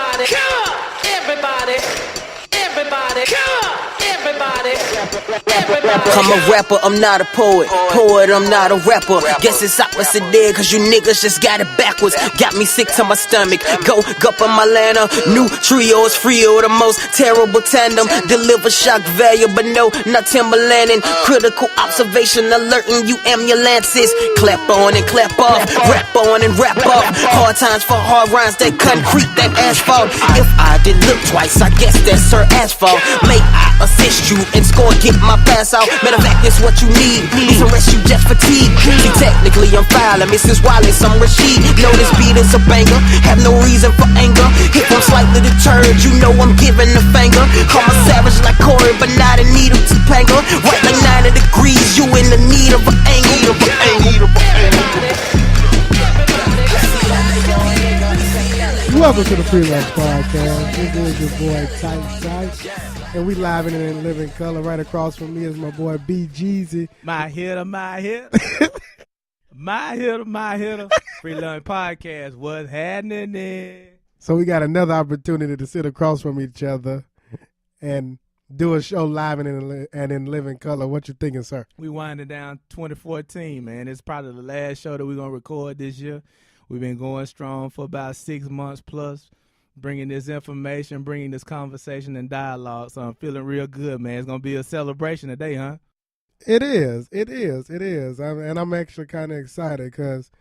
Everybody, come on! Everybody, everybody, come on! Everybody, everybody. I'm a rapper, I'm not a poet. Poet, I'm not a rapper. Guess it's opposite there, cause you niggas just got it backwards. Got me sick to my stomach. Go up on my lantern. New trio is Frio, the most terrible tandem. Deliver shock value, but no, not Timberlanding. Critical observation alerting you ambulances. Clap on and clap off. Rap on and rap off. Hard times for hard rhymes, that concrete, that asphalt. If I did look twice, I guess that's her asphalt. May I assist you and score, get my pass out. Matter of fact, it's what you need. These arrests you just fatigue. See, technically I'm filing Mrs. Wallace, I'm Rashid. Know this beat is a banger, have no reason for anger. If I'm slightly deterred, you know I'm giving the finger. I'm a savage like Corey, but not in need of Topanga. Right like 90 degrees, you in the need of an angle. Welcome to the FREELUNCH podcast. This is your boy Tight Sight, and we live in living color. Right across from me is my boy B Jeezy. My hitter. My hitter. FREELUNCH podcast. What's happening there? So we got another opportunity to sit across from each other and do a show live and in living color. What you thinking, sir? We winding down 2014, man. It's probably the last show that we're going to record this year. We've been going strong for about 6 months plus, bringing this information, bringing this conversation and dialogue. So I'm feeling real good, man. It's going to be a celebration today, huh? It is. And I'm actually kind of excited because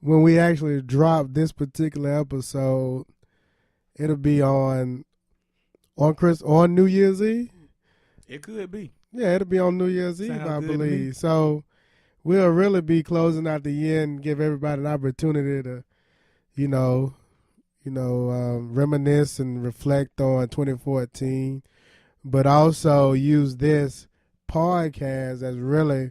when we actually drop this particular episode, it'll be on New Year's Eve. It could be. Yeah, it'll be on New Year's Eve, I believe. So we'll really be closing out the year and give everybody an opportunity to, reminisce and reflect on 2014, but also use this podcast as really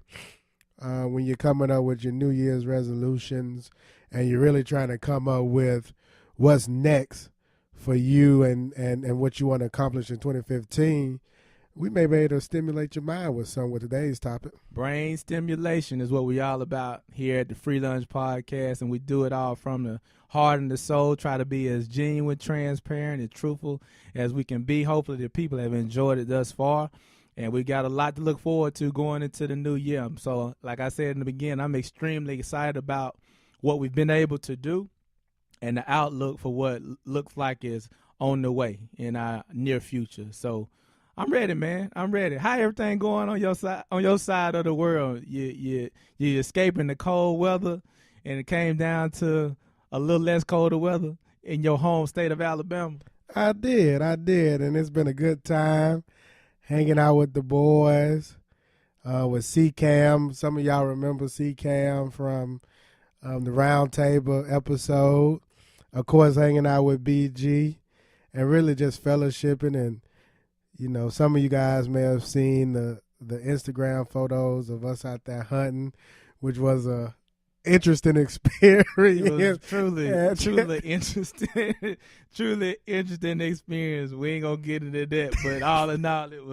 when you're coming up with your New Year's resolutions and you're really trying to come up with what's next for you and what you want to accomplish in 2015. We may be able to stimulate your mind with today's topic. Brain stimulation is what we all about here at the FREELUNCH podcast, and we do it all from the heart and the soul, try to be as genuine, transparent, and truthful as we can be. Hopefully the people have enjoyed it thus far, and we got a lot to look forward to going into the new year. So like I said in the beginning, I'm extremely excited about what we've been able to do and the outlook for what looks like is on the way in our near future. So I'm ready, man. I'm ready. How everything going on your side of the world? You escaping the cold weather, and it came down to a little less colder weather in your home state of Alabama. I did, and it's been a good time hanging out with the boys, with C-Cam. Some of y'all remember C-Cam from the Round Table episode. Of course, hanging out with BG and really just fellowshipping. And some of you guys may have seen the Instagram photos of us out there hunting, which was a interesting experience. It was truly interesting, truly interesting experience. We ain't gonna get into that, but all in all, it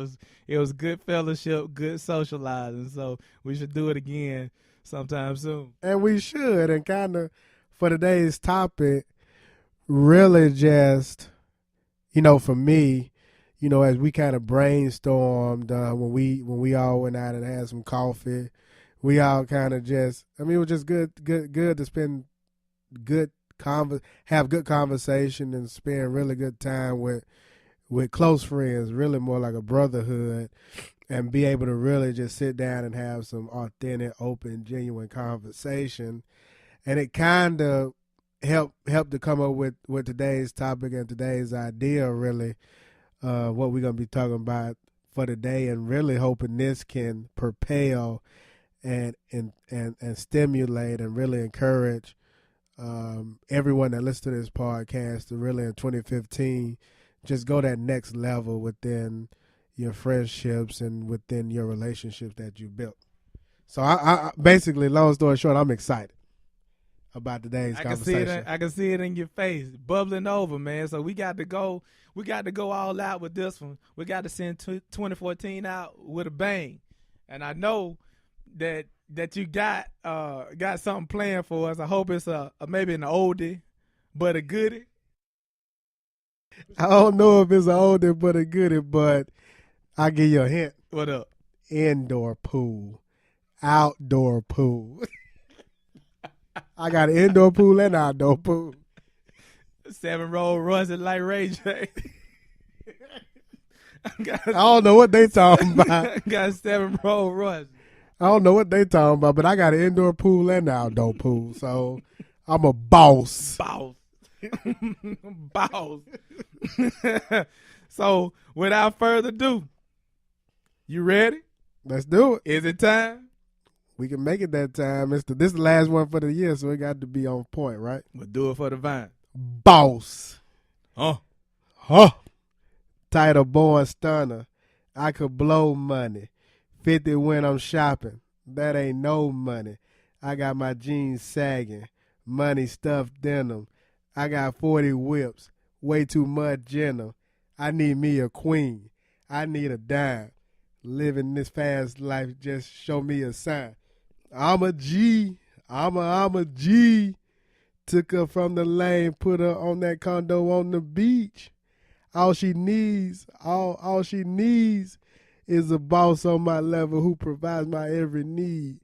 was good fellowship, good socializing. So we should do it again sometime soon. And we should. And kind of for today's topic, really just for me, as we kind of brainstormed when we all went out and had some coffee, we all kind of it was just good to spend have good conversation and spend really good time with close friends, really more like a brotherhood, and be able to really just sit down and have some authentic, open, genuine conversation. And it kind of helped to come up with today's topic and today's idea, really. What we're going to be talking about for today, and really hoping this can propel and stimulate and really encourage everyone that listens to this podcast to really in 2015 just go that next level within your friendships and within your relationships that you built. So I basically, long story short, I'm excited about today's conversation. I can see it in your face, bubbling over, man. So we got to go all out with this one. We got to send 2014 out with a bang. And I know that you got something planned for us. I hope it's maybe an oldie, but a goodie. I don't know if it's an oldie but a goodie, but I'll give you a hint. What up? Indoor pool, outdoor pool. I got an indoor pool and outdoor pool. 7-roll runs it like Ray J. I don't know what they talking about. Got 7-roll runs. I don't know what they talking about, but I got an indoor pool and an outdoor pool, so I'm a boss. Boss. Boss. So, without further ado, you ready? Let's do it. Is it time? We can make it that time. This is the last one for the year, so it got to be on point, right? We'll do it for the vine. Boss. Huh? Title born stunner. I could blow money. 50 when I'm shopping. That ain't no money. I got my jeans sagging. Money stuffed denim. I got 40 whips. Way too much in them. I need me a queen. I need a dime. Living this fast life, just show me a sign. I'm a G. I'm a G. Took her from the lane, put her on that condo on the beach. All she needs is a boss on my level who provides my every need.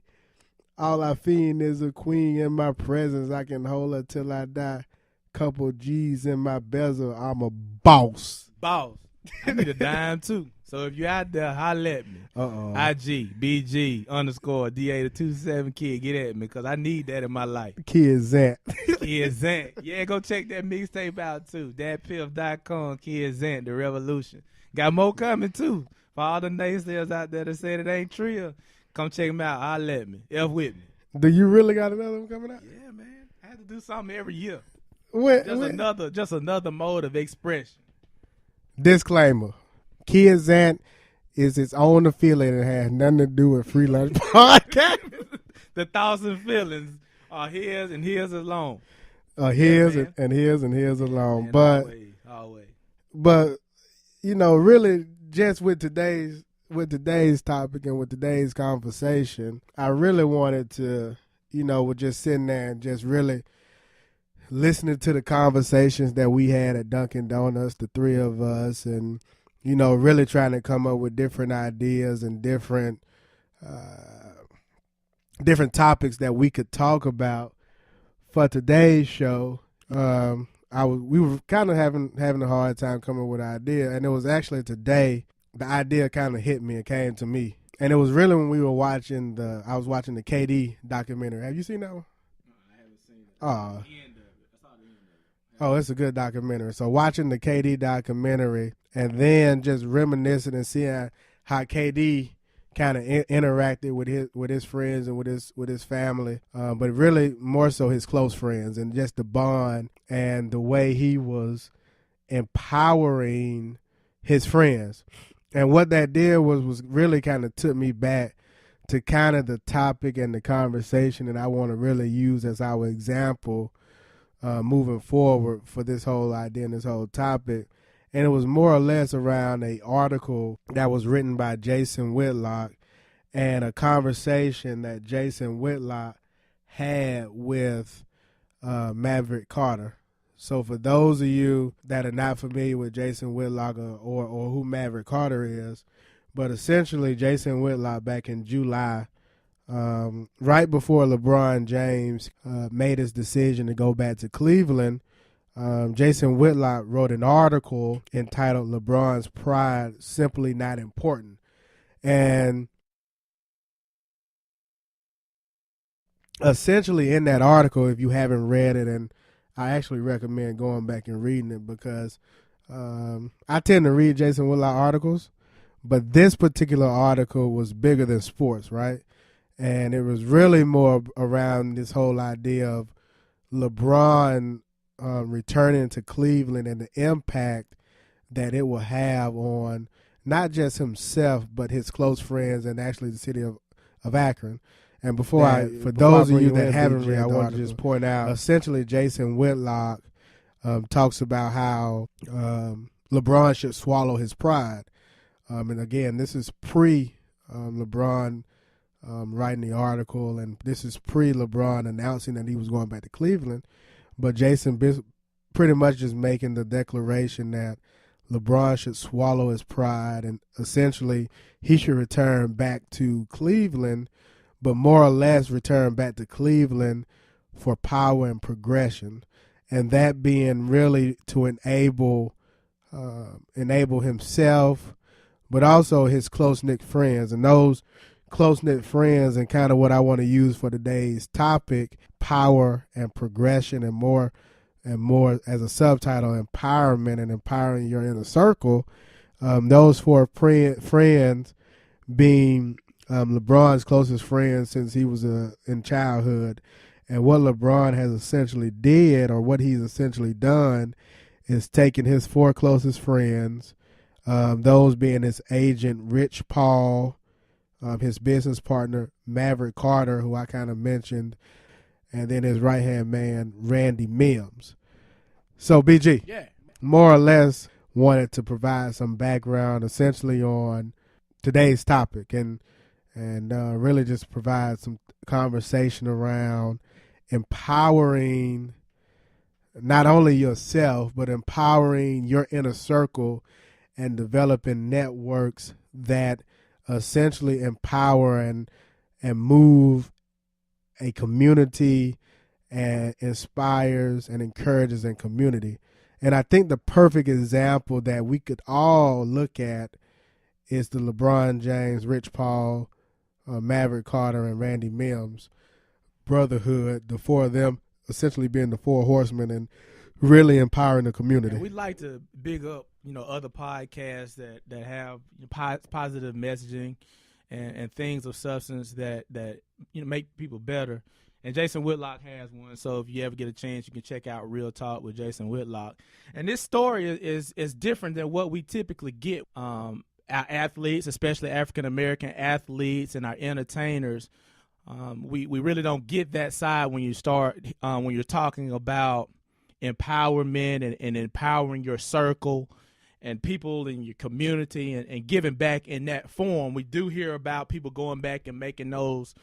All I fiend is a queen in my presence. I can hold her till I die. Couple G's in my bezel. I'm a boss. Boss. I need a dime too. So if you out there, holla at me. IG, BG, _ DA227 kid, get at me because I need that in my life. Kids Zant. Kid Zant. Yeah, go check that mixtape out too. Dadpiff.com, Kid Zant, The Revolution. Got more coming too. For all the naysayers out there that said it ain't trill, come check them out. Holla at me. F with me. Do you really got another one coming out? Yeah, man. I have to do something every year. When? Just another mode of expression. Disclaimer. Kid Zant is its own affiliate and has nothing to do with Free Lunch Podcast. The thoughts and feelings are his and his alone. His Yeah, and his alone. Man, but always. But really just with today's topic and with today's conversation, I really wanted to, we're just sitting there and just really listening to the conversations that we had at Dunkin' Donuts, the three of us, and really trying to come up with different ideas and different topics that we could talk about for today's show. We were kind of having a hard time coming with an idea, and it was actually today the idea kind of hit me and came to me, and it was really when I was watching the KD documentary. Have you seen that one? No, I haven't seen it. Oh, it's a good documentary. So watching the KD documentary and then just reminiscing and seeing how KD kind of interacted with his friends and with his family, but really more so his close friends, and just the bond and the way he was empowering his friends. And what that did was really kind of took me back to kind of the topic and the conversation that I want to really use as our example moving forward for this whole idea and this whole topic. And it was more or less around an article that was written by Jason Whitlock and a conversation that Jason Whitlock had with Maverick Carter. So for those of you that are not familiar with Jason Whitlock or who Maverick Carter is, but essentially Jason Whitlock back in July, right before LeBron James made his decision to go back to Cleveland, Jason Whitlock wrote an article entitled LeBron's Pride Simply Not Important. And essentially in that article, if you haven't read it, and I actually recommend going back and reading it because I tend to read Jason Whitlock articles, but this particular article was bigger than sports, right? And it was really more around this whole idea of LeBron returning to Cleveland and the impact that it will have on not just himself, but his close friends and actually the city of Akron. And for those of you that haven't read, I want to just point out, essentially Jason Whitlock talks about how LeBron should swallow his pride. And again, this is pre-LeBron writing the article, and this is pre-LeBron announcing that he was going back to Cleveland. But Jason pretty much just making the declaration that LeBron should swallow his pride and essentially he should return back to Cleveland, but more or less return back to Cleveland for power and progression, and that being really to enable himself, but also his close-knit friends. And those close-knit friends, and kind of what I want to use for today's topic, power and progression, and more as a subtitle, empowerment and empowering your inner circle. Those four friends being LeBron's closest friends since he was in childhood. And what LeBron has essentially did, or what he's essentially done, is taking his four closest friends, those being his agent, Rich Paul, his business partner, Maverick Carter, who I kind of mentioned, and then his right-hand man, Randy Mims. So, BG, more or less wanted to provide some background essentially on today's topic and really just provide some conversation around empowering not only yourself, but empowering your inner circle and developing networks that essentially empower and move a community and inspires and encourages a community. And I think the perfect example that we could all look at is the LeBron James, Rich Paul, Maverick Carter, and Randy Mims brotherhood, the four of them essentially being the four horsemen and really empowering the community. We'd like to big up, other podcasts that have positive messaging and things of substance that make people better. And Jason Whitlock has one, so if you ever get a chance, you can check out Real Talk with Jason Whitlock. And this story is different than what we typically get. Our athletes, especially African-American athletes and our entertainers, we really don't get that side when you start when you're talking about empowerment and empowering your circle and people in your community and giving back in that form. We do hear about people going back and making those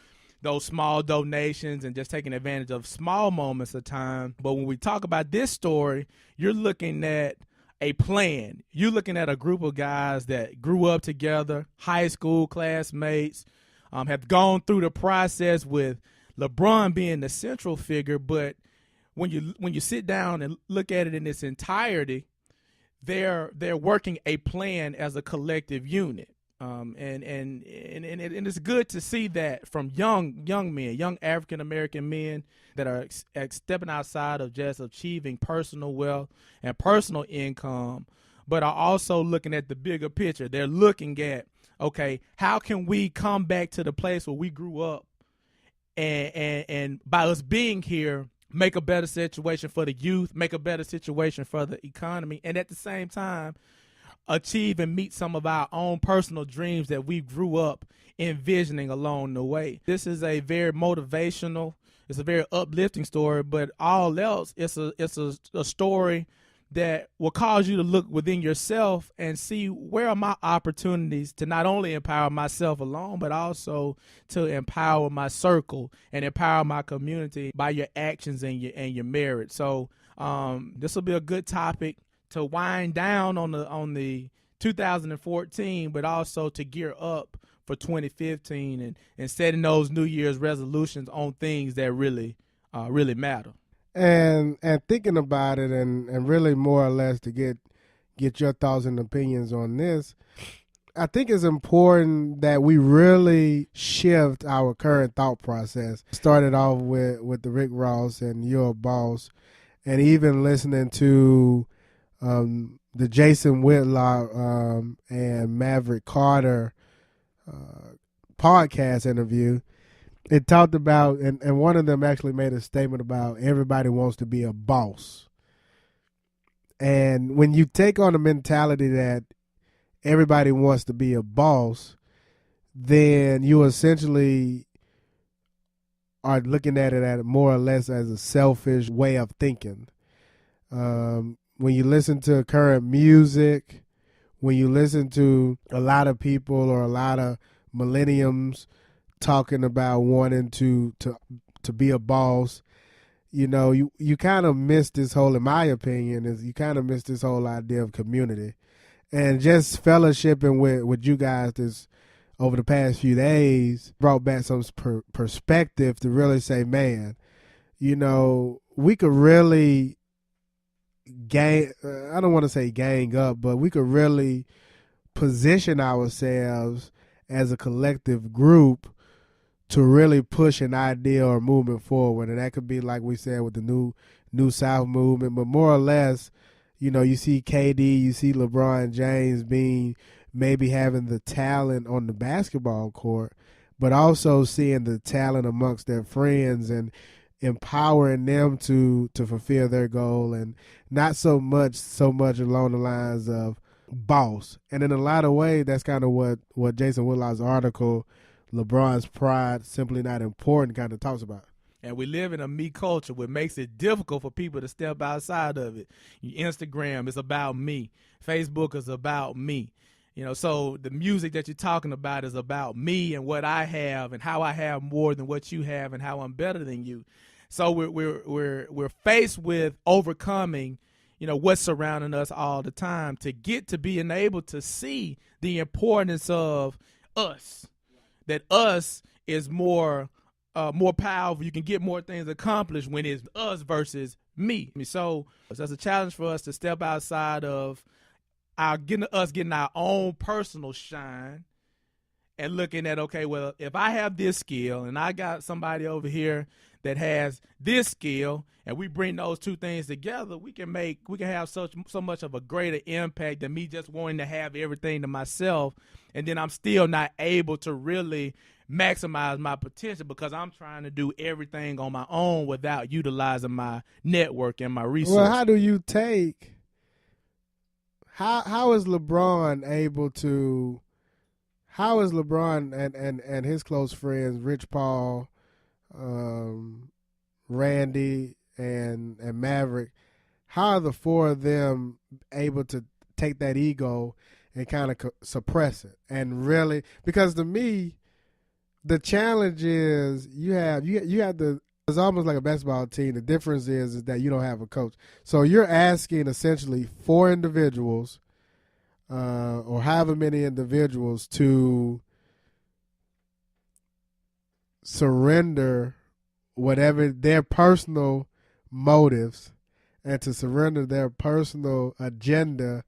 small donations and just taking advantage of small moments of time. But when we talk about this story, you're looking at a plan. You're looking at a group of guys that grew up together, high school classmates, have gone through the process with LeBron being the central figure. But when you sit down and look at it in its entirety, they're working a plan as a collective unit. And it's good to see that from young men, young African-American men that are stepping outside of just achieving personal wealth and personal income, but are also looking at the bigger picture. They're looking at, okay, how can we come back to the place where we grew up and by us being here, make a better situation for the youth, make a better situation for the economy, and at the same time, achieve and meet some of our own personal dreams that we grew up envisioning along the way. This is a very motivational, it's a very uplifting story, but all else, it's a story that will cause you to look within yourself and see where are my opportunities to not only empower myself alone, but also to empower my circle and empower my community by your actions and your merit. So this will be a good topic to wind down on the 2014, but also to gear up for 2015 and setting those New Year's resolutions on things that really matter. And thinking about it and really more or less to get your thoughts and opinions on this, I think it's important that we really shift our current thought process. Started off with the Rick Ross and You're a Boss, and even listening to the Jason Whitlock and Maverick Carter podcast interview. It talked about, and one of them actually made a statement about everybody wants to be a boss. And when you take on the mentality that everybody wants to be a boss, then you essentially are looking at it at more or less as a selfish way of thinking. When you listen to current music, when you listen to a lot of people or a lot of millenniums talking about wanting to be a boss, you know, you kind of miss this whole, in my opinion, is you kind of miss this whole idea of community and just fellowshipping with you guys this over the past few days brought back some perspective to really say, man, you know, we could really I don't want to say gang up, but we could really position ourselves as a collective group to really push an idea or movement forward. And that could be, like we said, with the New South movement, but more or less, you know, you see KD, you see LeBron James being maybe having the talent on the basketball court, but also seeing the talent amongst their friends and empowering them to fulfill their goal, and not so much along the lines of boss. And in a lot of ways, that's kind of what Jason Whitlock's article, LeBron's Pride, Simply Not Important, kind of talks about. And we live in a me culture, which makes it difficult for people to step outside of it. Instagram is about me. Facebook is about me. You know, so the music that you're talking about is about me and what I have and how I have more than what you have and how I'm better than you. So we're faced with overcoming, you know, what's surrounding us all the time to get to being able to see the importance of us. That us is more powerful. You can get more things accomplished when it's us versus me. So that's a challenge for us to step outside of getting our own personal shine and looking at, okay, well, if I have this skill and I got somebody over here that has this skill, and we bring those two things together, we can have so much of a greater impact than me just wanting to have everything to myself, and then I'm still not able to really maximize my potential because I'm trying to do everything on my own without utilizing my network and my resources. Well, how do you take? How is LeBron able to? How is LeBron and his close friends, Rich Paul, Randy, and Maverick, how are the four of them able to take that ego and kind of suppress it? And really, because to me, the challenge is you have the, it's almost like a basketball team. The difference is that you don't have a coach. So you're asking essentially four individuals or however many individuals to surrender whatever their personal motives and to surrender their personal agenda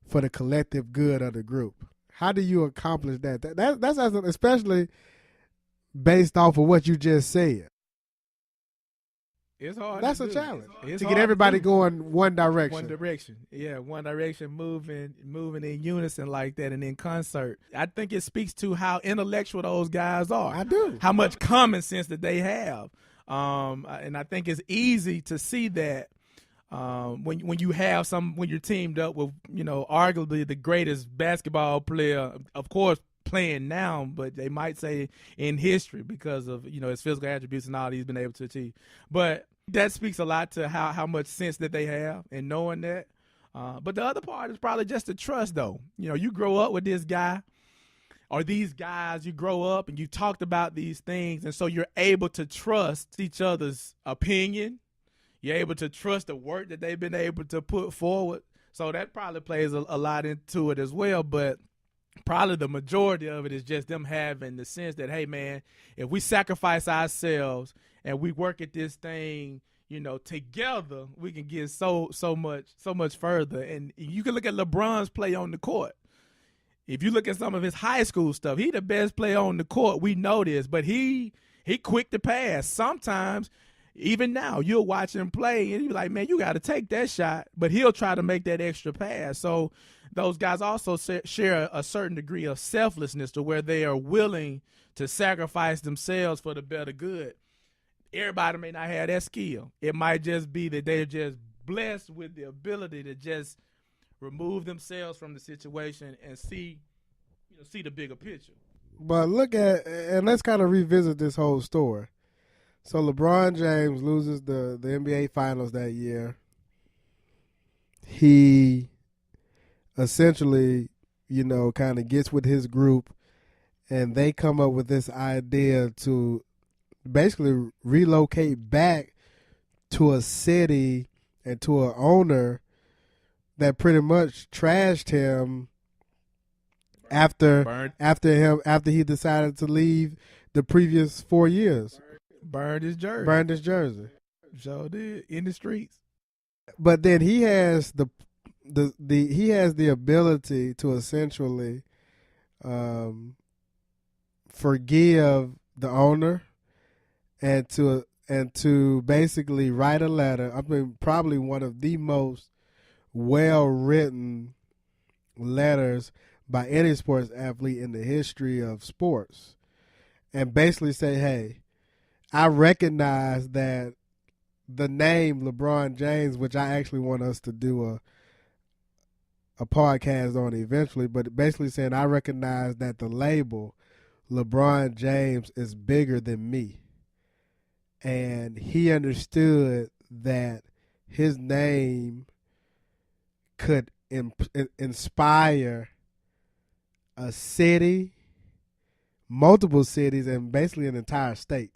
for the collective good of the group. How do you accomplish that? That's especially based off of what you just said. It's hard. That's to a do. challenge It's to hard get everybody do. going one direction. One direction. Yeah, one direction, moving in unison like that and in concert. I think it speaks to how intellectual those guys are. I do. How much common sense that they have. And I think it's easy to see that when you have when you're teamed up with, you know, arguably the greatest basketball player, of course, playing now, but they might say in history because of, you know, his physical attributes and all he's been able to achieve. But that speaks a lot to how much sense that they have in knowing that. But the other part is probably just the trust, though. You know, you grow up with this guy or these guys, you grow up and you talked about these things, and so you're able to trust each other's opinion. You're able to trust the work that they've been able to put forward. So that probably plays a lot into it as well. But probably the majority of it is just them having the sense that, hey, man, if we sacrifice ourselves and we work at this thing, you know, together, we can get so much further. And you can look at LeBron's play on the court. If you look at some of his high school stuff, he the best player on the court. We know this, but he quick to pass. Sometimes, even now, you'll watch him play, and you're like, man, you got to take that shot. But he'll try to make that extra pass. So those guys also share a certain degree of selflessness to where they are willing to sacrifice themselves for the better good. Everybody may not have that skill. It might just be that they're just blessed with the ability to just remove themselves from the situation and see the bigger picture. But look at, and let's kind of revisit this whole story. So LeBron James loses the NBA Finals that year. He essentially, you know, kind of gets with his group, and they come up with this idea to basically relocate back to a city and to an owner that pretty much trashed him after he decided to leave the previous 4 years. Burned his jersey. So did in the streets. But then he has he has the ability to essentially forgive the owner and to basically write a letter. I mean, probably one of the most well-written letters by any sports athlete in the history of sports, and basically say, hey, I recognize that the name LeBron James, which I actually want us to do a podcast on eventually, but basically saying I recognize that the label LeBron James is bigger than me. And he understood that his name could inspire a city, multiple cities, and basically an entire state.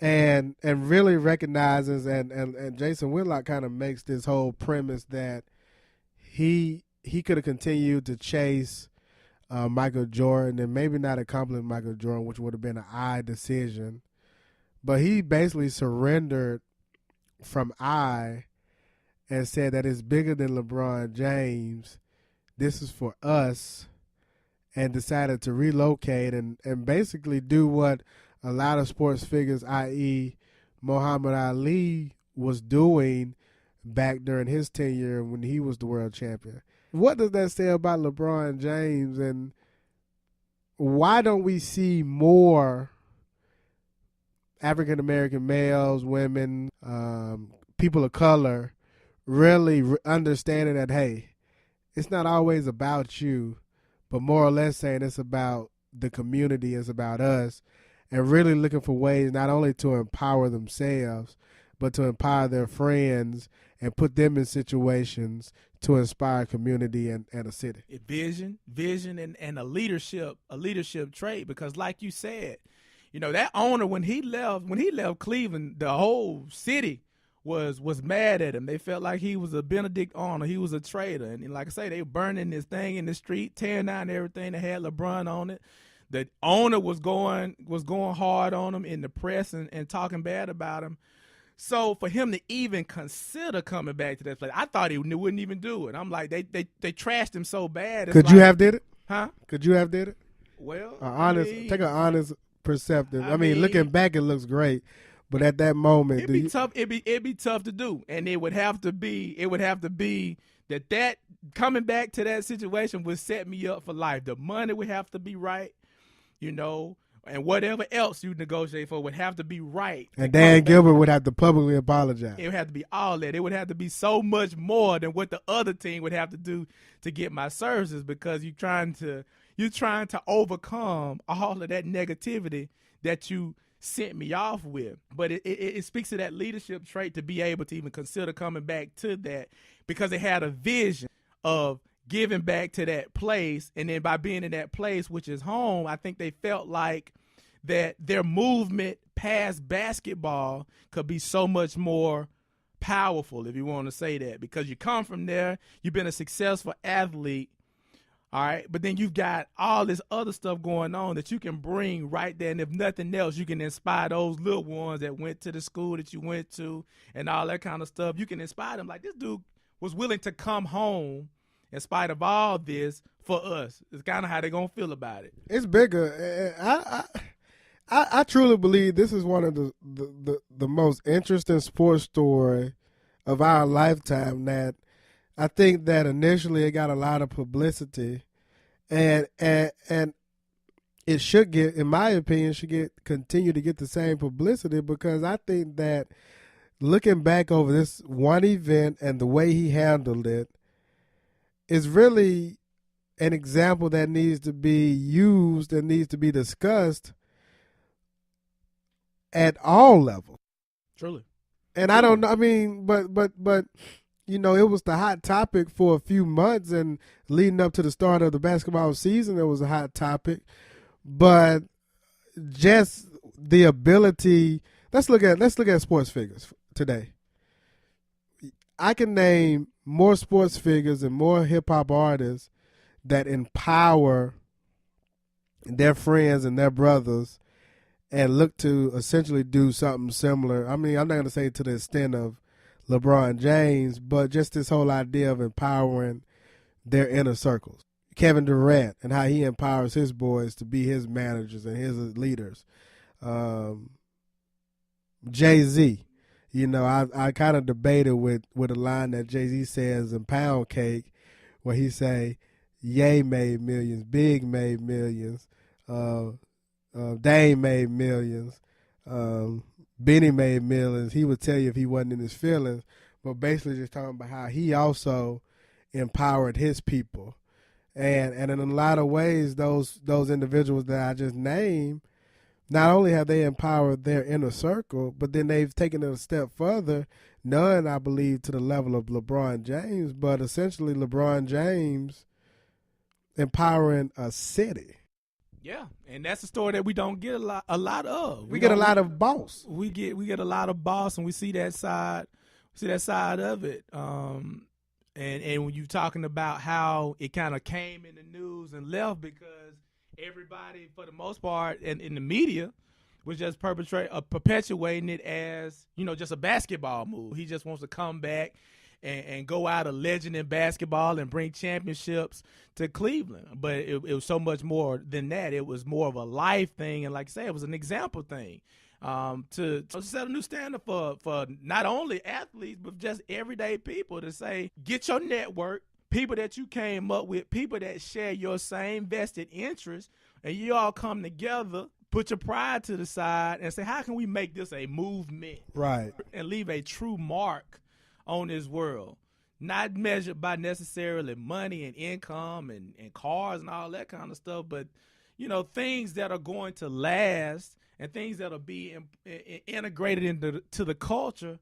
And really recognizes and Jason Whitlock kind of makes this whole premise that he could have continued to chase Michael Jordan and maybe not accomplish Michael Jordan, which would have been an I decision. But he basically surrendered from I and said that it's bigger than LeBron James. This is for us, and decided to relocate and basically do what a lot of sports figures, i.e. Muhammad Ali, was doing back during his tenure when he was the world champion. What does that say about LeBron James, and why don't we see more African-American males, women, people of color really understanding that, hey, it's not always about you, but more or less saying it's about the community, it's about us, and really looking for ways not only to empower themselves, but to empower their friends and put them in situations to inspire community and a city. Vision, and a leadership trait. Because like you said, you know, that owner, when he left Cleveland, the whole city was mad at him. They felt like he was a Benedict Arnold. He was a traitor. And like I say, they were burning this thing in the street, tearing down everything that had LeBron on it. The owner was going hard on him in the press and talking bad about him. So for him to even consider coming back to that place, I thought he wouldn't even do it. I'm like, they trashed him so bad. Could you have did it? Huh? Could you have did it? Well, take an honest perceptive. I mean, looking back, it looks great, but at that moment, it'd be tough. It'd be tough to do, and it would have to be that coming back to that situation would set me up for life. The money would have to be right, you know. And whatever else you negotiate for would have to be right. And Dan Gilbert would have to publicly apologize. It would have to be all that. It would have to be so much more than what the other team would have to do to get my services, because you're trying to overcome all of that negativity that you sent me off with. But it speaks to that leadership trait to be able to even consider coming back to that, because they had a vision of giving back to that place. And then by being in that place, which is home, I think they felt like that their movement past basketball could be so much more powerful, if you want to say that, because you come from there, you've been a successful athlete, all right, but then you've got all this other stuff going on that you can bring right there. And if nothing else, you can inspire those little ones that went to the school that you went to and all that kind of stuff. You can inspire them. Like, this dude was willing to come home in spite of all this for us. It's kind of how they're going to feel about it. It's bigger. I truly believe this is one of the most interesting sports story of our lifetime, that I think that initially it got a lot of publicity, and it should get, in my opinion, continue to get the same publicity, because I think that looking back over this one event and the way he handled it is really an example that needs to be used and needs to be discussed at all levels. Truly. And I don't know, I mean, but you know, it was the hot topic for a few months, and leading up to the start of the basketball season, it was a hot topic. But just the ability, let's look at sports figures today. I can name more sports figures and more hip hop artists that empower their friends and their brothers and look to essentially do something similar. I mean, I'm not going to say to the extent of LeBron James, but just this whole idea of empowering their inner circles. Kevin Durant and how he empowers his boys to be his managers and his leaders. Jay-Z, you know, I kind of debated with a line that Jay-Z says in Pound Cake where he say, Ye made millions, Big made millions, Dame made millions, Benny made millions. He would tell you if he wasn't in his feelings, but basically just talking about how he also empowered his people. And in a lot of ways, those individuals that I just named, not only have they empowered their inner circle, but then they've taken it a step further, none, I believe, to the level of LeBron James, but essentially LeBron James empowering a city. Yeah, and that's a story that we don't get a lot of. We get a lot of boss. We get a lot of boss, and we see that side. Of it. And when you're talking about how it kind of came in the news and left because everybody, for the most part, in the media, was just perpetuating it as, you know, just a basketball move. He just wants to come back and go out a legend in basketball and bring championships to Cleveland. But it was so much more than that. It was more of a life thing. And like I said, it was an example thing to set a new standard for not only athletes, but just everyday people to say, get your network, people that you came up with, people that share your same vested interests, and you all come together, put your pride to the side, and say, how can we make this a movement? Right. And leave a true mark on this world, not measured by necessarily money and income and cars and all that kind of stuff, but, you know, things that are going to last and things that will be integrated into the culture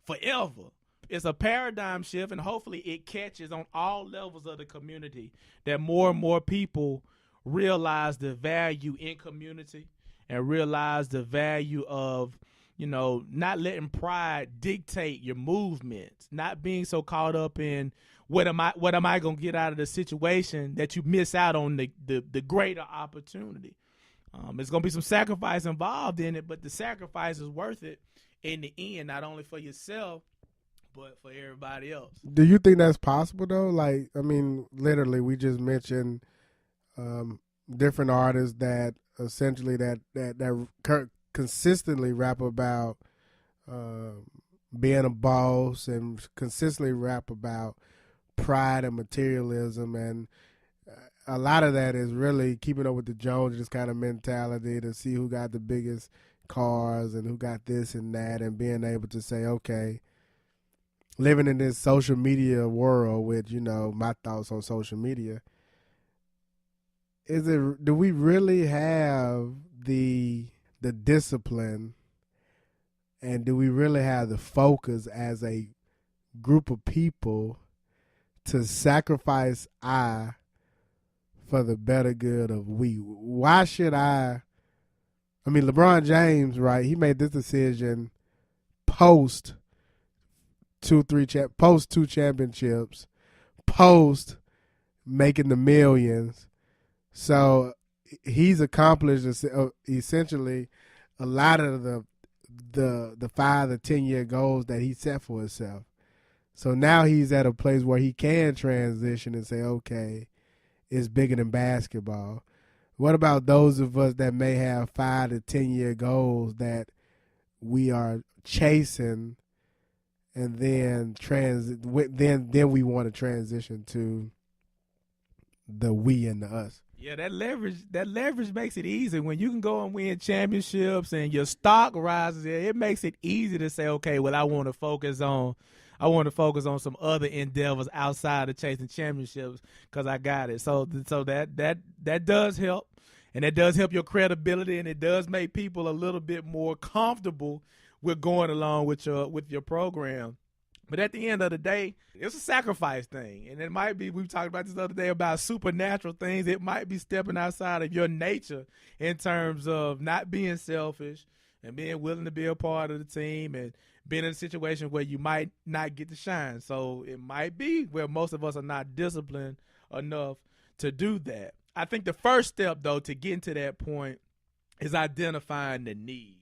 forever. It's a paradigm shift, and hopefully it catches on all levels of the community, that more and more people realize the value in community and realize the value of, you know, not letting pride dictate your movements, not being so caught up in what am I going to get out of the situation that you miss out on the greater opportunity. There's going to be some sacrifice involved in it, but the sacrifice is worth it in the end, not only for yourself, but for everybody else. Do you think that's possible, though? Like, I mean, literally, we just mentioned different artists that essentially that consistently rap about being a boss and consistently rap about pride and materialism, and a lot of that is really keeping up with the Joneses kind of mentality to see who got the biggest cars and who got this and that, and being able to say, okay, living in this social media world with, you know, my thoughts on social media, do we really have the discipline, and do we really have the focus as a group of people to sacrifice I for the better good of we? Why should I mean, LeBron James, right, he made this decision post two championships, post making the millions. So he's accomplished essentially a lot of the 5 to 10 year goals that he set for himself. So now he's at a place where he can transition and say, okay, it's bigger than basketball. What about those of us that may have 5 to 10 year goals that we are chasing, and then then we want to transition to the we and the us? Yeah, that leverage makes it easy. When you can go and win championships and your stock rises, it makes it easy to say, okay, well, I want to focus on some other endeavors outside of chasing championships because I got it. So that does help, and it does help your credibility, and it does make people a little bit more comfortable with going along with your program. But at the end of the day, it's a sacrifice thing. And it might be, we talked about this the other day about supernatural things. It might be stepping outside of your nature in terms of not being selfish and being willing to be a part of the team and been in a situation where you might not get to shine. So it might be where most of us are not disciplined enough to do that. I think the first step, though, to getting to that point is identifying the need.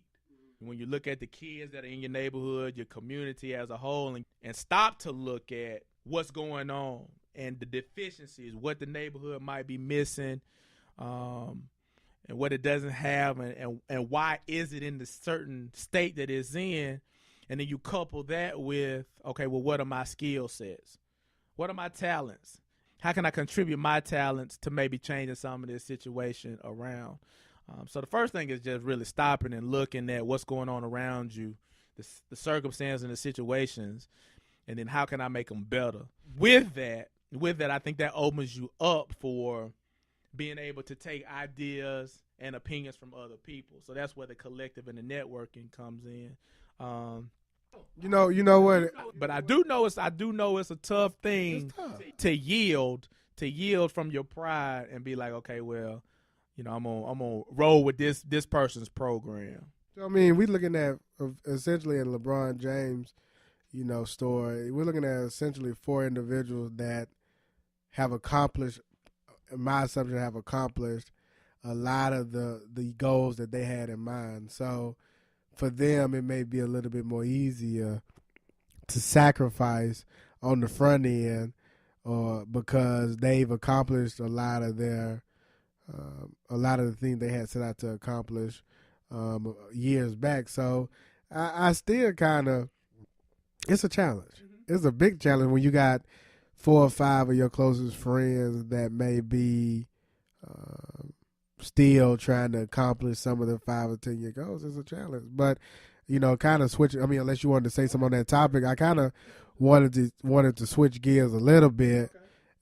When you look at the kids that are in your neighborhood, your community as a whole, and stop to look at what's going on and the deficiencies, what the neighborhood might be missing, and what it doesn't have, and why is it in the certain state that it's in, and then you couple that with, okay, well, what are my skill sets? What are my talents? How can I contribute my talents to maybe changing some of this situation around? So the first thing is just really stopping and looking at what's going on around you, the circumstances and the situations, and then how can I make them better? With that, I think that opens you up for being able to take ideas and opinions from other people. So that's where the collective and the networking comes in. You know what? But I do know it's a tough thing to yield from your pride and be like, okay, well, I'm gonna roll with this person's program. I mean, we're looking at essentially in LeBron James, story. We're looking at essentially 4 individuals that have accomplished, in my assumption, have accomplished a lot of the goals that they had in mind. So for them, it may be a little bit more easier to sacrifice on the front end, because they've accomplished a lot of the things they had set out to accomplish years back. So I still kind of, it's a challenge. Mm-hmm. It's a big challenge when you got 4 or 5 of your closest friends that may be still trying to accomplish some of the 5 or 10 year goals. It's a challenge. But, kind of switching, unless you wanted to say something on that topic, I kind of wanted to switch gears a little bit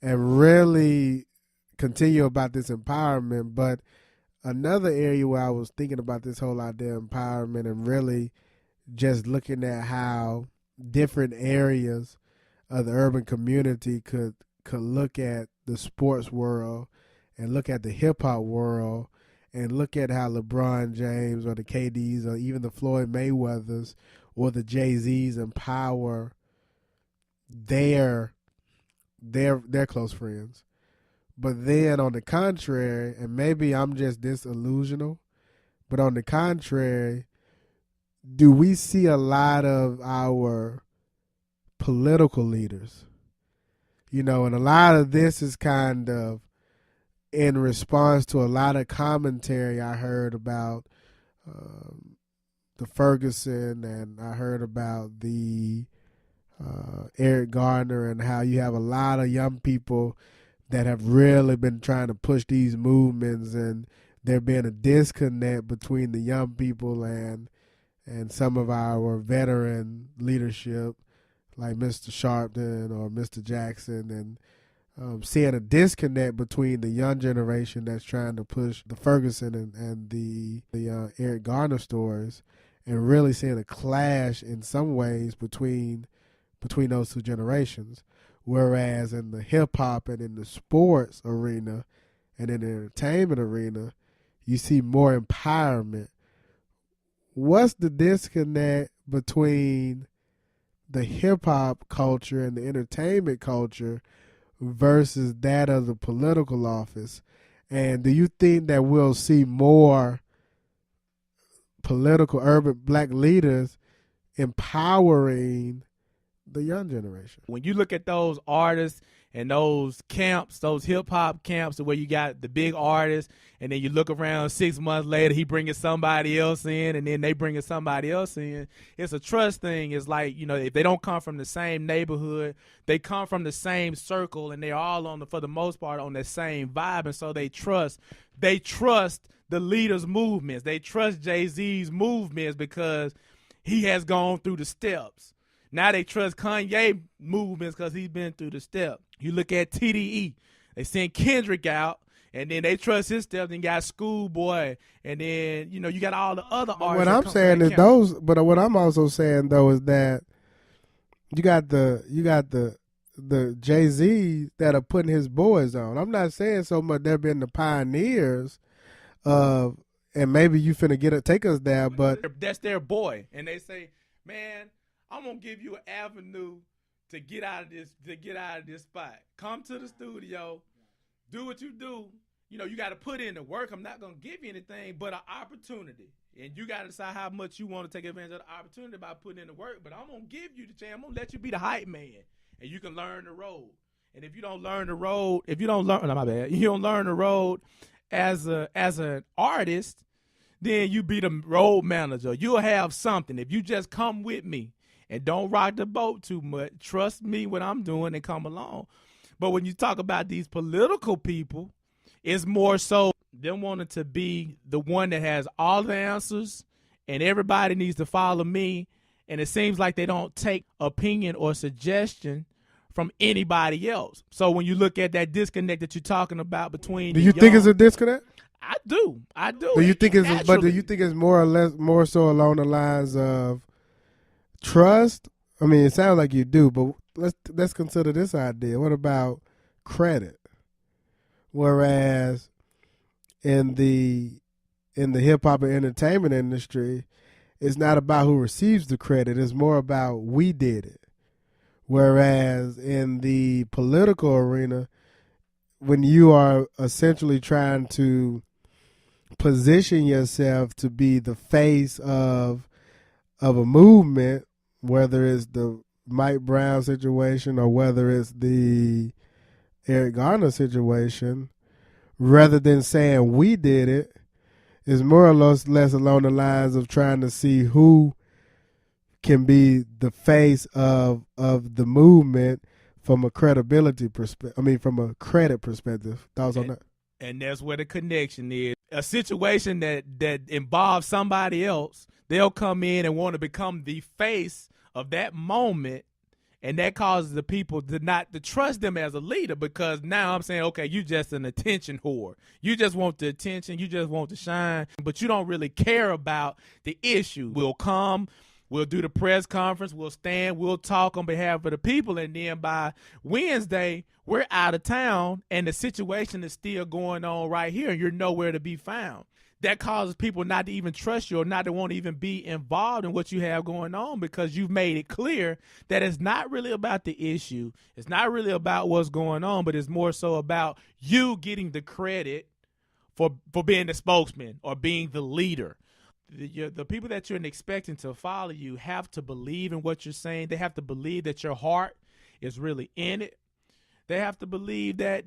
and really continue about this empowerment. But another area where I was thinking about this whole idea of empowerment and really just looking at how different areas of the urban community could look at the sports world and look at the hip-hop world and look at how LeBron James or the KDs or even the Floyd Mayweathers or the Jay-Z's empower their close friends. But then on the contrary, and maybe I'm just disillusional, but on the contrary, do we see a lot of our political leaders, and a lot of this is kind of in response to a lot of commentary I heard about the Ferguson, and I heard about the Eric Gardner, and how you have a lot of young people that have really been trying to push these movements, and there being a disconnect between the young people and some of our veteran leadership, like Mr. Sharpton or Mr. Jackson, and seeing a disconnect between the young generation that's trying to push the Ferguson and the Eric Garner stories, and really seeing a clash in some ways between those 2 generations. Whereas in the hip-hop and in the sports arena and in the entertainment arena, you see more empowerment. What's the disconnect between the hip-hop culture and the entertainment culture versus that of the political office? And do you think that we'll see more political urban black leaders empowering the young generation? When you look at those artists and those camps, those hip-hop camps where you got the big artists, and then you look around 6 months later, he bringing somebody else in, and then they bringing somebody else in. It's a trust thing. It's like, if they don't come from the same neighborhood, they come from the same circle, and they're all for the most part, on the same vibe, and so they trust the leaders' movements. They trust Jay-Z's movements because he has gone through the steps. Now they trust Kanye movements because he's been through the steps. You look at TDE. They sent Kendrick out, and then they trust his steps, and got Schoolboy, and then, you got all the other artists. What I'm saying is but what I'm also saying, though, is that you got the Jay-Z that are putting his boys on. I'm not saying so much they've been the pioneers of, and maybe you finna take us there, but that's their boy. And they say, man, I'm gonna give you an avenue to get out of this spot. Come to the studio, do what you do. You know, you got to put in the work. I'm not gonna give you anything but an opportunity, and you got to decide how much you want to take advantage of the opportunity by putting in the work. But I'm gonna give you the chance. I'm gonna let you be the hype man, and you can learn the road. And if you don't learn the road, you don't learn the road as an artist, then you be the road manager. You'll have something. If you just come with me and don't rock the boat too much, trust me what I'm doing and come along. But when you talk about these political people, it's more so them wanting to be the one that has all the answers and everybody needs to follow me. And it seems like they don't take opinion or suggestion from anybody else. So when you look at that disconnect that you're talking about between, do you think it's a disconnect? I do. Do you think it's more so along the lines of trust? I mean, it sounds like you do, but let's consider this idea. What about credit? Whereas in the hip hop and entertainment industry, it's not about who receives the credit. It's more about we did it. Whereas in the political arena, when you are essentially trying to position yourself to be the face of a movement, whether it's the Mike Brown situation or whether it's the Eric Garner situation, rather than saying we did it, is more or less along the lines of trying to see who can be the face of the movement from a credibility perspective. I mean, from a credit perspective. Thoughts on that? And that's where the connection is. A situation that involves somebody else, they'll come in and want to become the face of that moment, and that causes the people to not to trust them as a leader, because now I'm saying, okay, you just an attention whore. You just want the attention. You just want to shine, but you don't really care about the issue. We'll come. We'll do the press conference. We'll stand. We'll talk on behalf of the people. And then by Wednesday, we're out of town, and the situation is still going on right here, and you're nowhere to be found. That causes people not to even trust you or not to want to even be involved in what you have going on, because you've made it clear that it's not really about the issue. It's not really about what's going on, but it's more so about you getting the credit for being the spokesman or being the leader. The people that you're expecting to follow you have to believe in what you're saying. They have to believe that your heart is really in it. They have to believe that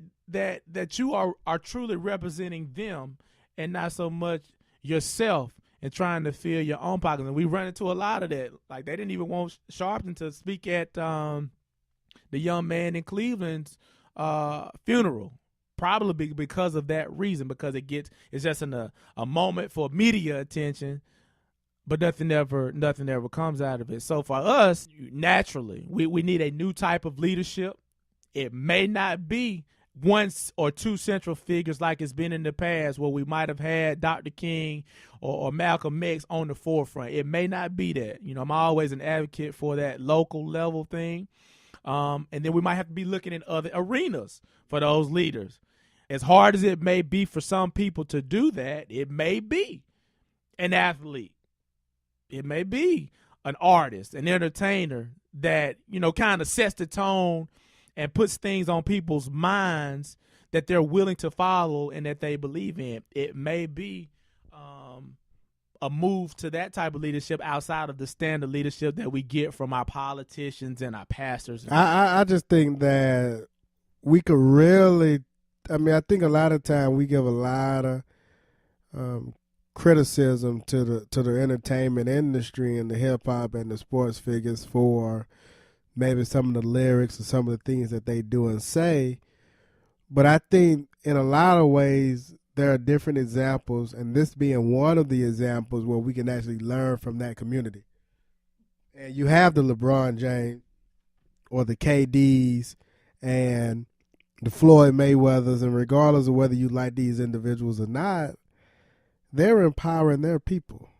you are truly representing them and not so much yourself and trying to fill your own pockets. And we run into a lot of that. Like, they didn't even want Sharpton to speak at the young man in Cleveland's funeral. Probably because of that reason, because it's just a moment for media attention, but nothing ever comes out of it. So for us, naturally, we need a new type of leadership. It may not be one or two central figures like it's been in the past, where we might have had Dr. King or Malcolm X on the forefront. It may not be that. You know, I'm always an advocate for that local level thing. And then we might have to be looking in other arenas for those leaders. As hard as it may be for some people to do that, it may be an athlete. It may be an artist, an entertainer that, you know, kind of sets the tone and puts things on people's minds that they're willing to follow and that they believe in. It may be a move to that type of leadership outside of the standard leadership that we get from our politicians and our pastors. I just think that we could really, I mean, I think a lot of time we give a lot of criticism to the entertainment industry and the hip hop and the sports figures for maybe some of the lyrics or some of the things that they do and say. But I think in a lot of ways there are different examples, and this being one of the examples where we can actually learn from that community. And you have the LeBron James or the KDs and the Floyd Mayweathers, and regardless of whether you like these individuals or not, they're empowering their people.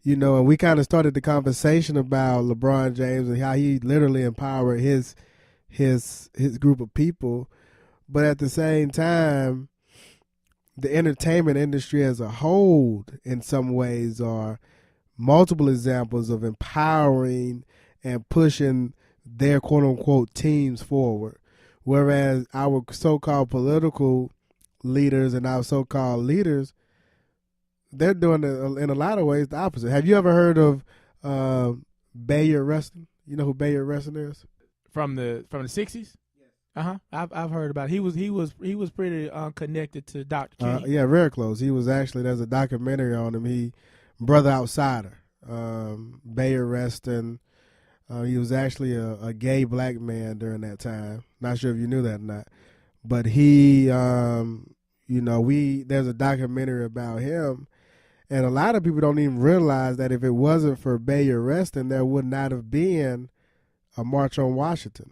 You know, and we kind of started the conversation about LeBron James and how he literally empowered his group of people. But at the same time, the entertainment industry as a whole, in some ways, are multiple examples of empowering and pushing their quote unquote teams forward. Whereas our so-called political leaders and our so-called leaders, they're doing in a lot of ways the opposite. Have you ever heard of Bayard Rustin? You know who Bayard Rustin is? From the 60s? I've heard about it. He was pretty connected to Dr. King. Yeah, very close. He was actually, there's a documentary on him. He Brother Outsider. Bayard Rustin. He was actually a gay black man during that time. Not sure if you knew that or not, but he, there's a documentary about him, and a lot of people don't even realize that if it wasn't for Bayard Rustin, there would not have been a March on Washington.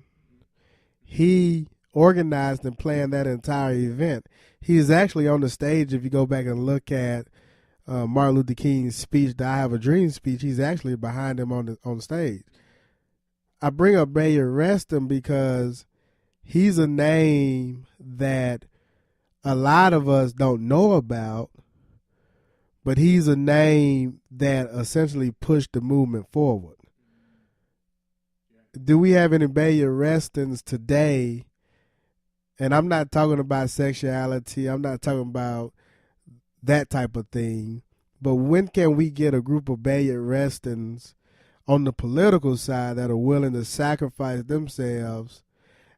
He organized and planned that entire event. He's actually on the stage. If you go back and look at Martin Luther King's speech, the "I Have a Dream" speech, he's actually behind him on stage. I bring up Bayard Rustin because he's a name that a lot of us don't know about, but he's a name that essentially pushed the movement forward. Do we have any Bayard Rustins today? And I'm not talking about sexuality. I'm not talking about that type of thing. But when can we get a group of Bayard Rustins on the political side that are willing to sacrifice themselves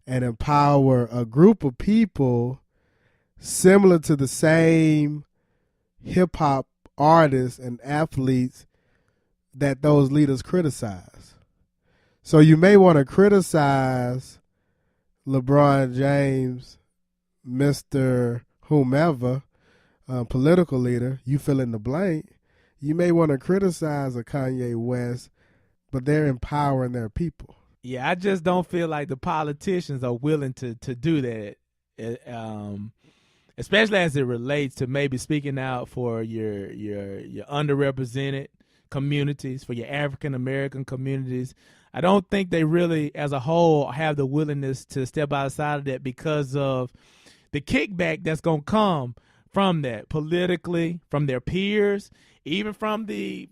and empower a group of people similar to the same hip-hop artists and athletes that those leaders criticize? So you may want to criticize LeBron James, Mr. whomever, political leader, you fill in the blank. You may want to criticize a Kanye West, but they're empowering their people. Yeah, I just don't feel like the politicians are willing to do that, especially as it relates to maybe speaking out for your underrepresented communities, for your African American communities. I don't think they really, as a whole, have the willingness to step outside of that because of the kickback that's going to come from that politically, from their peers, even from the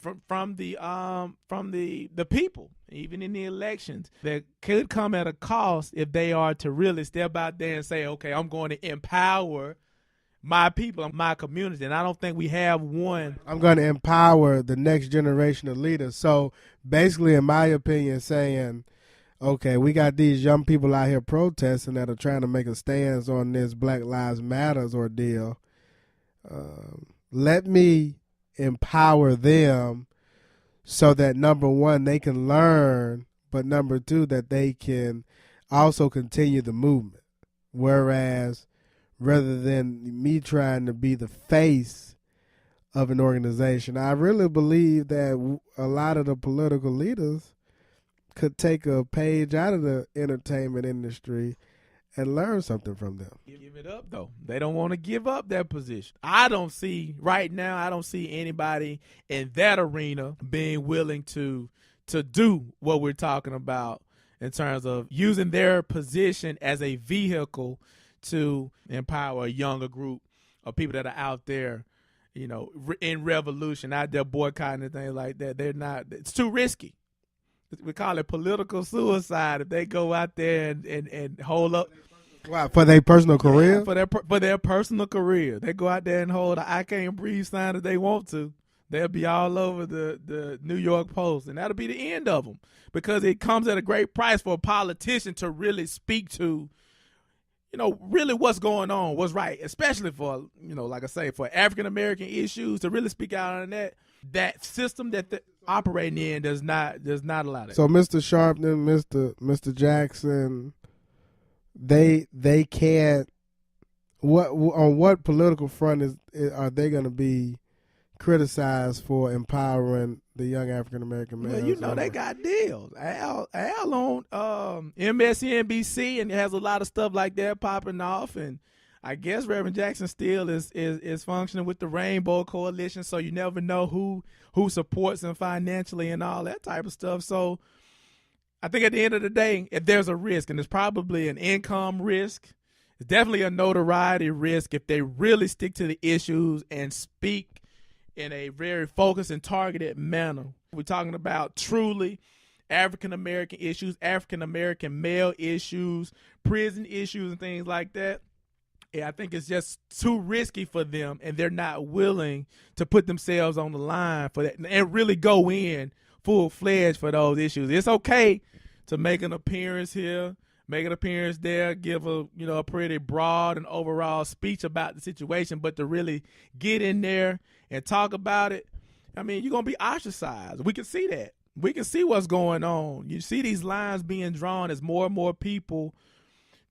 people, even in the elections. That could come at a cost if they are to really step out there and say, okay, I'm going to empower my people, my community. And I don't think we have one. I'm going to empower the next generation of leaders. So basically, in my opinion, saying, okay, we got these young people out here protesting that are trying to make a stance on this Black Lives Matters ordeal. Let me empower them so that, number one, they can learn, but number two, that they can also continue the movement. Whereas, rather than me trying to be the face of an organization, I really believe that a lot of the political leaders could take a page out of the entertainment industry and learn something from them. Give it up, though. They don't want to give up that position. I don't see anybody in that arena being willing to do what we're talking about in terms of using their position as a vehicle to empower a younger group of people that are out there, in revolution, out there boycotting and things like that. It's too risky. We call it political suicide if they go out there and hold up. Wow, for their personal career? Yeah, for their personal career. They go out there and hold a "I Can't Breathe" sign if they want to. They'll be all over the New York Post, and that'll be the end of them because it comes at a great price for a politician to really speak to, really what's going on, what's right, especially for, like I say, for African-American issues, to really speak out on that system that they're operating in does not allow that. So Mr. Sharpton, Mr. Jackson, they can't, on what political front are they going to be criticized for empowering the young African-American males? Well, they got deals. Al on MSNBC, and it has a lot of stuff like that popping off. And I guess Reverend Jackson still is functioning with the Rainbow Coalition, so you never know who supports him financially and all that type of stuff. So I think at the end of the day, if there's a risk, and it's probably an income risk, it's definitely a notoriety risk if they really stick to the issues and speak in a very focused and targeted manner. We're talking about truly African-American issues, African-American male issues, prison issues, and things like that. I think it's just too risky for them, and they're not willing to put themselves on the line for that and really go in full-fledged for those issues. It's okay to make an appearance here, make an appearance there, give a pretty broad and overall speech about the situation, but to really get in there and talk about it, I mean, you're going to be ostracized. We can see that. We can see what's going on. You see these lines being drawn as more and more people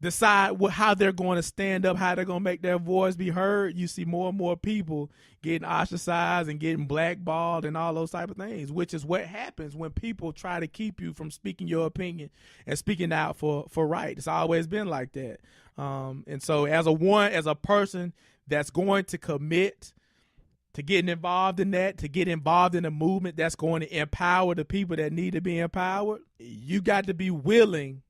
decide how they're going to stand up, how they're going to make their voice be heard. You see more and more people getting ostracized and getting blackballed and all those type of things, which is what happens when people try to keep you from speaking your opinion and speaking out for right. It's always been like that. And so as a person that's going to commit to getting involved in that, to get involved in a movement that's going to empower the people that need to be empowered, you got to be willing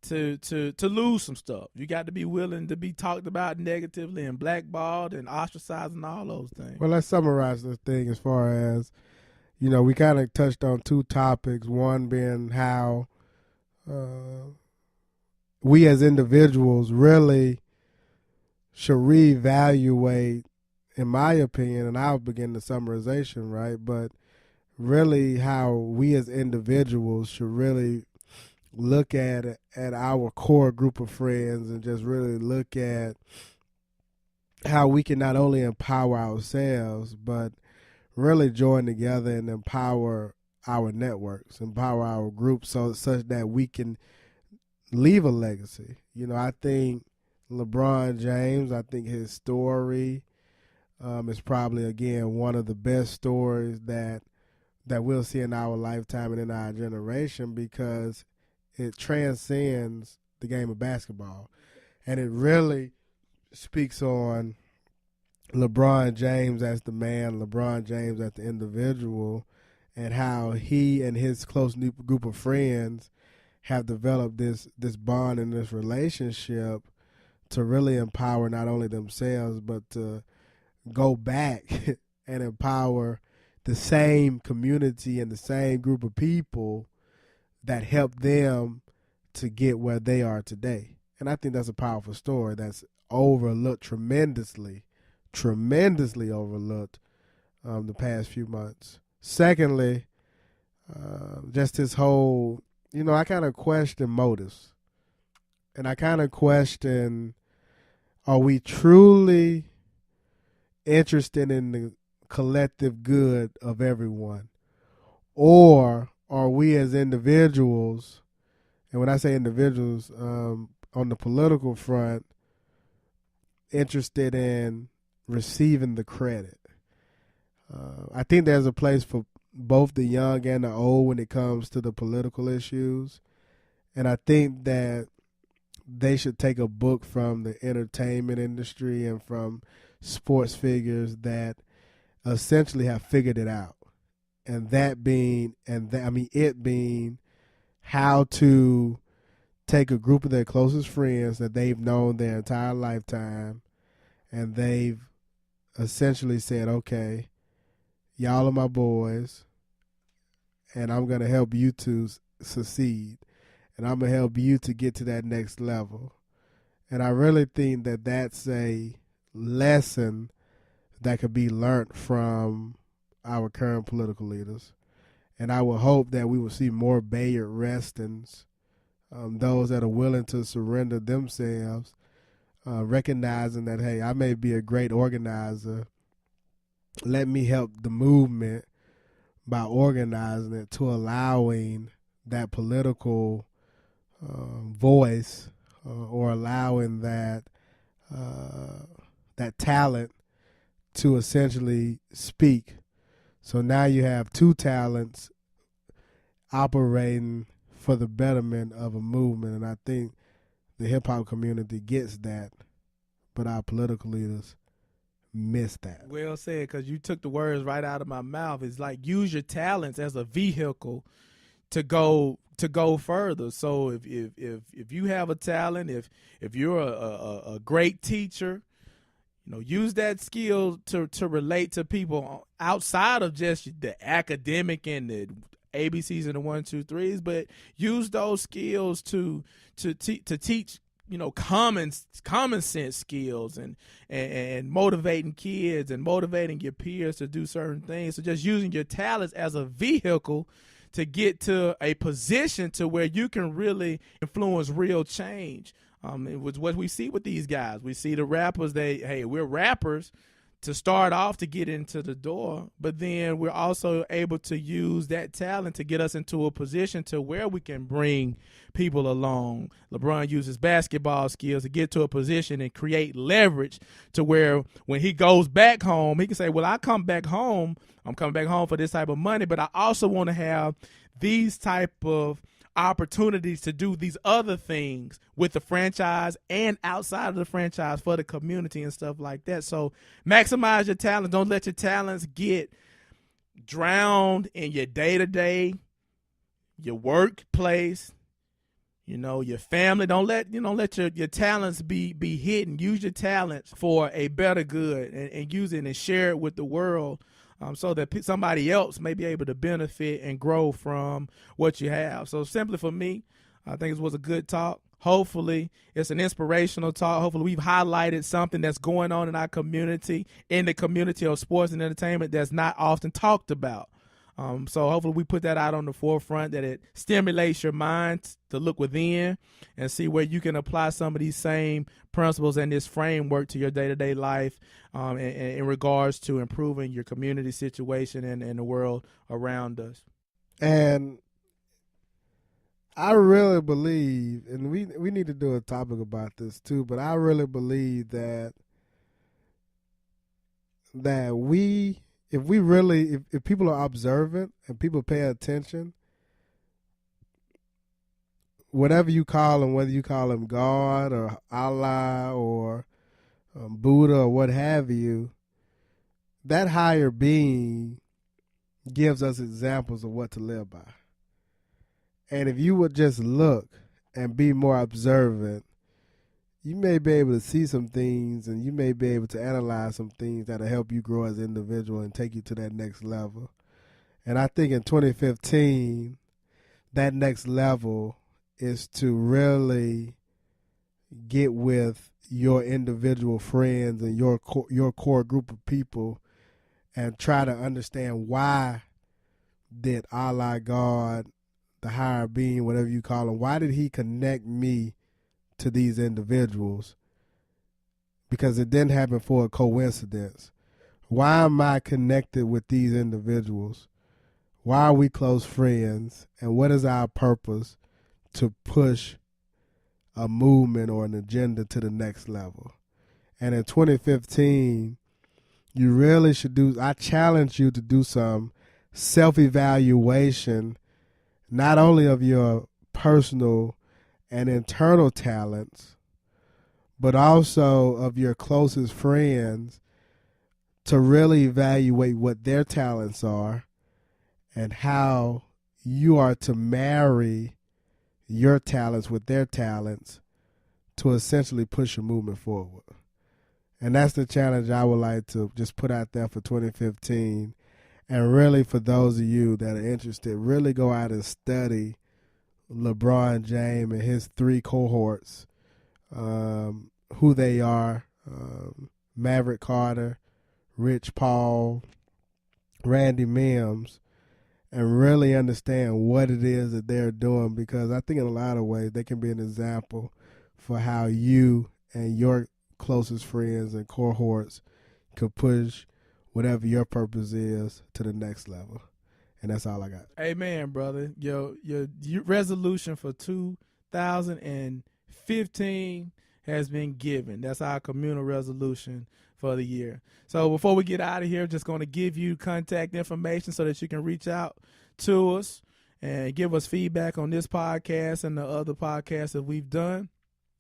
to lose some stuff. You got to be willing to be talked about negatively and blackballed and ostracized and all those things. Well, let's summarize this thing as far as, we kind of touched on two topics. One being how we as individuals really should reevaluate, in my opinion, and I'll begin the summarization, right? But really how we as individuals should really look at our core group of friends and just really look at how we can not only empower ourselves, but really join together and empower our networks, empower our groups such that we can leave a legacy. I think LeBron James, I think his story is probably, again, one of the best stories that we'll see in our lifetime and in our generation, because it transcends the game of basketball. And it really speaks on LeBron James as the man, LeBron James as the individual, and how he and his close group of friends have developed this bond and this relationship to really empower not only themselves, but to go back and empower the same community and the same group of people that helped them to get where they are today. And I think that's a powerful story that's overlooked tremendously overlooked the past few months. Secondly, just this whole, I kind of question motives. And I kind of question, are we truly interested in the collective good of everyone? Or are we as individuals, and when I say individuals, on the political front, interested in receiving the credit? I think there's a place for both the young and the old when it comes to the political issues. And I think that they should take a book from the entertainment industry and from sports figures that essentially have figured it out. And it being how to take a group of their closest friends that they've known their entire lifetime, and they've essentially said, okay, y'all are my boys, and I'm going to help you to succeed, and I'm going to help you to get to that next level. And I really think that that's a lesson that could be learned from our current political leaders. And I would hope that we will see more Bayard Restons, those that are willing to surrender themselves, recognizing that, hey, I may be a great organizer. Let me help the movement by organizing it, to allowing that political voice or allowing that talent to essentially speak. So now you have two talents operating for the betterment of a movement, and I think the hip-hop community gets that, but our political leaders miss that. Well said, because you took the words right out of my mouth. It's like, use your talents as a vehicle to go further. So if you have a talent, if you're a great teacher, use that skill to relate to people outside of just the academic and the ABCs and the 1, 2, 3s, but use those skills to teach common sense skills and motivating kids and motivating your peers to do certain things. So just using your talents as a vehicle to get to a position to where you can really influence real change. It was what we see with these guys. We see the rappers, we're rappers to start off to get into the door, but then we're also able to use that talent to get us into a position to where we can bring people along. LeBron uses basketball skills to get to a position and create leverage to where when he goes back home, he can say, well, I'm coming back home for this type of money, but I also want to have these type of opportunities to do these other things with the franchise and outside of the franchise for the community and stuff like that. So maximize your talents. Don't let your talents get drowned in your day-to-day, your workplace, your family. Don't let your talents be hidden. Use your talents for a better good and use it and share it with the world. So that somebody else may be able to benefit and grow from what you have. So simply for me, I think it was a good talk. Hopefully it's an inspirational talk. Hopefully we've highlighted something that's going on in our community, in the community of sports and entertainment that's not often talked about. So hopefully we put that out on the forefront, that it stimulates your mind to look within and see where you can apply some of these same principles and this framework to your day-to-day life in regards to improving your community situation and the world around us. And I really believe, and we need to do a topic about this too, but I really believe that if people are observant and people pay attention, whatever you call them, whether you call them God or Allah or Buddha or what have you, that higher being gives us examples of what to live by. And if you would just look and be more observant, you may be able to see some things and you may be able to analyze some things that'll help you grow as an individual and take you to that next level. And I think in 2015, that next level is to really get with your individual friends and your core group of people and try to understand why did Allah, God, the higher being, whatever you call him, why did he connect me to these individuals? Because it didn't happen for a coincidence. Why am I connected with these individuals? Why are we close friends? And what is our purpose to push a movement or an agenda to the next level? And in 2015, you really should I challenge you to do some self-evaluation, not only of your personal and internal talents, but also of your closest friends, to really evaluate what their talents are and how you are to marry your talents with their talents to essentially push a movement forward. And that's the challenge I would like to just put out there for 2015. And really, for those of you that are interested, really go out and study LeBron James and his 3 cohorts, who they are, Maverick Carter, Rich Paul, Randy Mims, and really understand what it is that they're doing, because I think in a lot of ways they can be an example for how you and your closest friends and cohorts could push whatever your purpose is to the next level. And that's all I got. Amen, brother. Your resolution for 2015 has been given. That's our communal resolution for the year. So before we get out of here, just going to give you contact information so that you can reach out to us and give us feedback on this podcast and the other podcasts that we've done.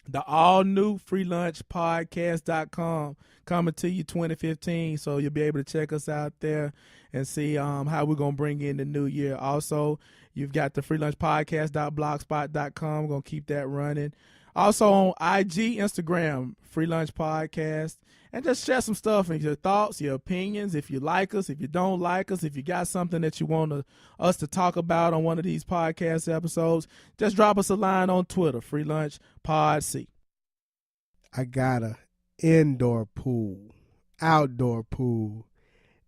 The all-new FREELUNCHpodcast.com coming to you 2015, so you'll be able to check us out there and see how we're going to bring in the new year. Also, you've got the FREELUNCHpodcast.blogspot.com. We're going to keep that running. Also on IG, Instagram, Free Lunch Podcast. And just share some stuff and your thoughts, your opinions. If you like us, if you don't like us, if you got something that you want us to talk about on one of these podcast episodes, just drop us a line on Twitter, Free Lunch Pod C. I got a indoor pool, outdoor pool,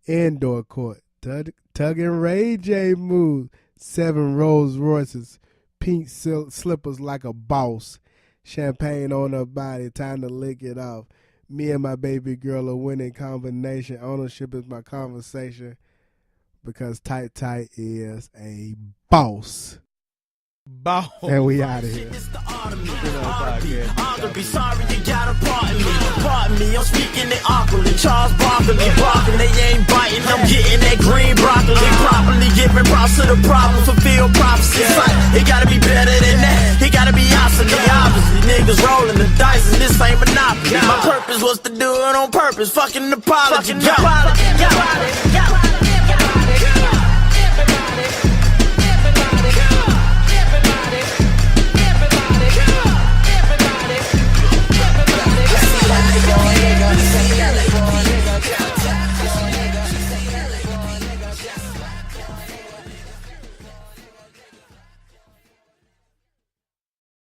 indoor court, Tug and Ray J move, 7 Rolls Royces, pink silk slippers like a boss, champagne on her body, time to lick it off. Me and my baby girl a winning combination. Ownership is my conversation because Tight is a boss. Boss. And we out of here. I'm gonna be sorry you gotta pardon me. Pardon me, I'm speaking it awkwardly. Charles Barkley, barking, they ain't biting. I'm getting that green broccoli. Properly giving props to the problem, fulfill prophecy. It gotta be better than that. It gotta be obsolete. Obviously, niggas rolling the dice and this ain't Monopoly. My purpose was to do it on purpose. Fucking apology.